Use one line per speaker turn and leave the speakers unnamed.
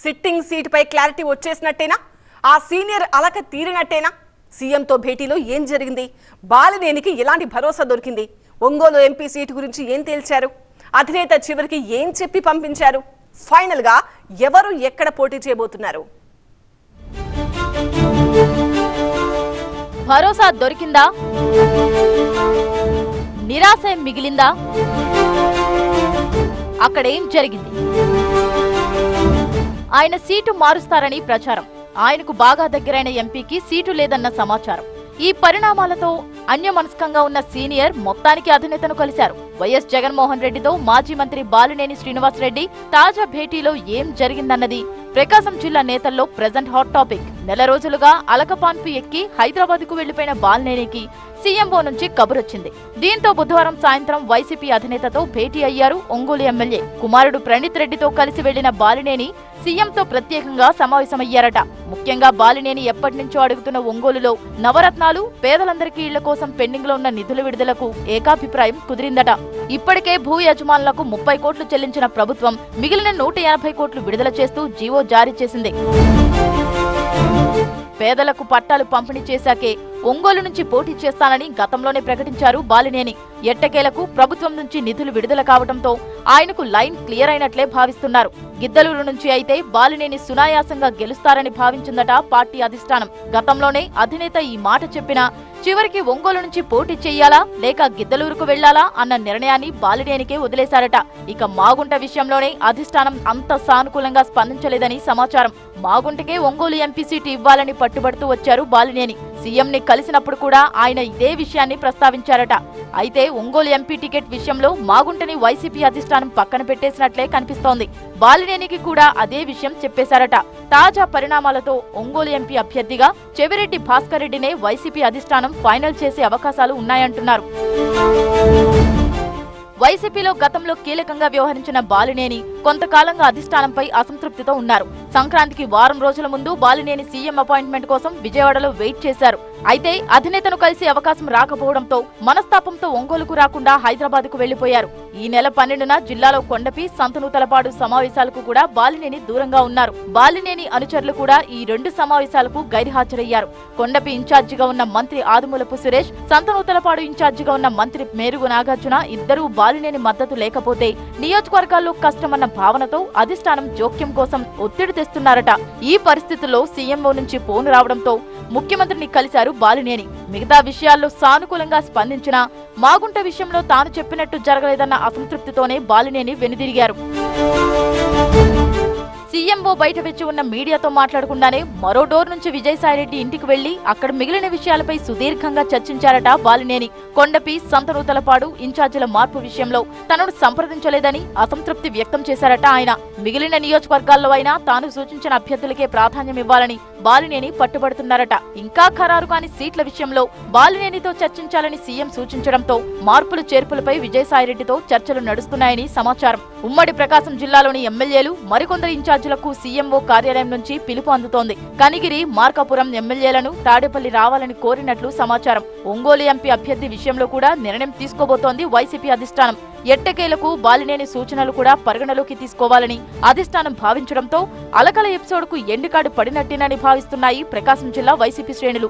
Sitting సీటుపై clarity వచ్చేసినట్టేనా? ఆ senior అలక తీరినట్టేనా? సీఎంతో భేటీలో ఏం జరిగింది? బాలినేనికి ఎలాంటి భరోసా దొరికింది? ఒంగోలు ఎంపీ సీటు గురించి ఏం తేల్చారు? అధినేత చివరికి ఏం చెప్పి పంపించారు? ఫైనల్ గా ఎవరు ఎక్కడ పోటీ చేయబోతున్నారు?
భరోసా దొరికిందా? నిరాశ మిగిలిందా? అక్కడేం జరిగింది? ఆయన సీటు మారుస్తారని ప్రచారం. ఆయనకు బాగా దగ్గరైన ఎంపీకి సీటు లేదన్న సమాచారం. ఈ పరిణామాలతో అన్యమనస్కంగా ఉన్న సీనియర్ మొత్తానికి అధినేతను కలిశారు. వైఎస్ జగన్మోహన్ రెడ్డితో మాజీ మంత్రి బాలినేని శ్రీనివాసరెడ్డి తాజా భేటీలో ఏం జరిగిందన్నది ప్రకాశం జిల్లా నేతల్లో ప్రెజెంట్ హాట్ టాపిక్. నెల రోజులుగా అలకపాన్పు ఎక్కి హైదరాబాద్ కు వెళ్లిపోయిన బాలినేనికి సీఎంఓ నుంచి కబురొచ్చింది. దీంతో బుధవారం సాయంత్రం వైసీపీ అధినేతతో భేటీ అయ్యారు ఒంగోలు ఎమ్మెల్యే. కుమారుడు ప్రణీత్ రెడ్డితో కలిసి వెళ్లిన బాలినేని సీఎంతో ప్రత్యేకంగా సమావేశమయ్యారట. ముఖ్యంగా బాలినేని ఎప్పటి నుంచో అడుగుతున్న ఒంగోలులో నవరత్నాలు, పేదలందరికీ ఇళ్ల కోసం పెండింగ్ లో ఉన్న నిధుల విడుదలకు ఏకాభిప్రాయం కుదిరిందట. ఇప్పటికే భూ యజమానులకు 30 కోట్లు చెల్లించిన ప్రభుత్వం మిగిలిన 180 కోట్లు విడుదల చేస్తూ జీవో జారీ చేసింది. పేదలకు పట్టాలు పంపిణీ చేశాకే ఒంగోలు నుంచి పోటీ చేస్తానని గతంలోనే ప్రకటించారు బాలినేని. ఎట్టకేలకు ప్రభుత్వం నుంచి నిధులు విడుదల కావడంతో ఆయనకు లైన్ క్లియర్ అయినట్లే భావిస్తున్నారు. గిద్దలూరు నుంచి అయితే బాలినేని సునాయాసంగా గెలుస్తారని భావించిందట పార్టీ అధిష్టానం. గతంలోనే అధినేత ఈ మాట చెప్పినా చివరికి ఒంగోలు నుంచి పోటీ చెయ్యాలా లేక గిద్దలూరుకు వెళ్లాలా అన్న నిర్ణయాన్ని బాలినేనికే వదిలేశారట. ఇక మాగుంట విషయంలోనే అధిష్టానం అంత సానుకూలంగా స్పందించలేదని సమాచారం. మాగుంటకే ఒంగోలు ఎంపీ సీటు ఇవ్వాలని పట్టుబడుతూ వచ్చారు బాలినేని. సీఎంని కలిసినప్పుడు కూడా ఆయన ఇదే విషయాన్ని ప్రస్తావించారట. అయితే ఒంగోలు ఎంపీ టికెట్ విషయంలో మాగుంటని వైసీపీ అధిష్టానం పక్కన పెట్టేసినట్లే కనిపిస్తోంది. బాలినేనికి కూడా అదే విషయం చెప్పేశారట. తాజా పరిణామాలతో ఒంగోలు ఎంపీ అభ్యర్థిగా చెవిరెడ్డి భాస్కర్ రెడ్డినే వైసీపీ అధిష్టానం ఫైనల్ చేసే అవకాశాలు ఉన్నాయంటున్నారు. వైసీపీలో గతంలో కీలకంగా వ్యవహరించిన బాలినేని కొంతకాలంగా అధిష్టానంపై అసంతృప్తితో ఉన్నారు. సంక్రాంతికి వారం రోజుల ముందు బాలినేని సీఎం అపాయింట్మెంట్ కోసం విజయవాడలో వెయిట్ చేశారు. అయితే అధినేతను కలిసే అవకాశం రాకపోవడంతో మనస్తాపంతో ఒంగోలుకు రాకుండా హైదరాబాద్ కు వెళ్లిపోయారు. ఈ నెల 12న జిల్లాలో కొండపి, సంతనూతలపాడు సమావేశాలకు కూడా బాలినేని దూరంగా ఉన్నారు. బాలినేని అనుచరులు కూడా ఈ 2 సమావేశాలకు గైర్హాజరయ్యారు. కొండపి ఇన్ఛార్జిగా ఉన్న మంత్రి ఆదిమూలపు సురేష్, సంతనూతలపాడు ఇన్ఛార్జిగా ఉన్న మంత్రి మేరుగు నాగార్జున ఇద్దరూ బాలినేని మద్దతు లేకపోతే నియోజకవర్గాల్లో కష్టమన్న భావనతో అధిష్టానం జోక్యం కోసం ఒత్తిడి తెస్తున్నారట. ఈ పరిస్థితుల్లో సీఎంఓ నుంచి ఫోన్ రావడంతో ముఖ్యమంత్రిని కలిశారు బాలినేని. మిగతా విషయాల్లో సానుకూలంగా స్పందించినా మాగుంట విషయంలో తాను చెప్పినట్టు జరగలేదన్న అసంతృప్తితోనే బాలినేని వెనుదిరిగారు. సీఎంఓ బయట వెచ్చి ఉన్న మీడియాతో మాట్లాడకుండానే మరో డోర్ నుంచి విజయసాయిరెడ్డి ఇంటికి వెళ్లి అక్కడ మిగిలిన విషయాలపై సుదీర్ఘంగా చర్చించారట బాలినేని. కొండపి, సంతనూతలపాడు ఇన్ఛార్జీల మార్పు విషయంలో తనను సంప్రదించలేదని అసంతృప్తి వ్యక్తం చేశారట ఆయన. మిగిలిన నియోజకవర్గాల్లో అయినా తాను సూచించిన అభ్యర్థులకే ప్రాధాన్యం ఇవ్వాలని బాలినేని పట్టుబడుతున్నారట. ఇంకా ఖరారు కాని సీట్ల విషయంలో బాలినేనితో చర్చించాలని సీఎం సూచించడంతో మార్పులు చేర్పులపై విజయసాయిరెడ్డితో చర్చలు నడుస్తున్నాయని సమాచారం. ఉమ్మడి ప్రకాశం జిల్లాలోని ఎమ్మెల్యేలు, మరికొందరు ఇన్ఛార్జీలకు సీఎంఓ కార్యాలయం నుంచి పిలుపు అందుతోంది. కనిగిరి, మార్కాపురం ఎమ్మెల్యేలను తాడేపల్లి రావాలని కోరినట్లు సమాచారం. ఒంగోలు ఎంపీ అభ్యర్థి విషయంలో కూడా నిర్ణయం తీసుకోబోతోంది వైసీపీ అధిష్టానం. ఎట్టకేలకు బాలినేని సూచనలు కూడా పరిగణలోకి తీసుకోవాలని అధిష్టానం భావించడంతో అలకల ఎపిసోడ్కు ఎండుకాడు పడినట్టేనని భావిస్తున్నాయి ప్రకాశం జిల్లా వైసీపీ శ్రేణులు.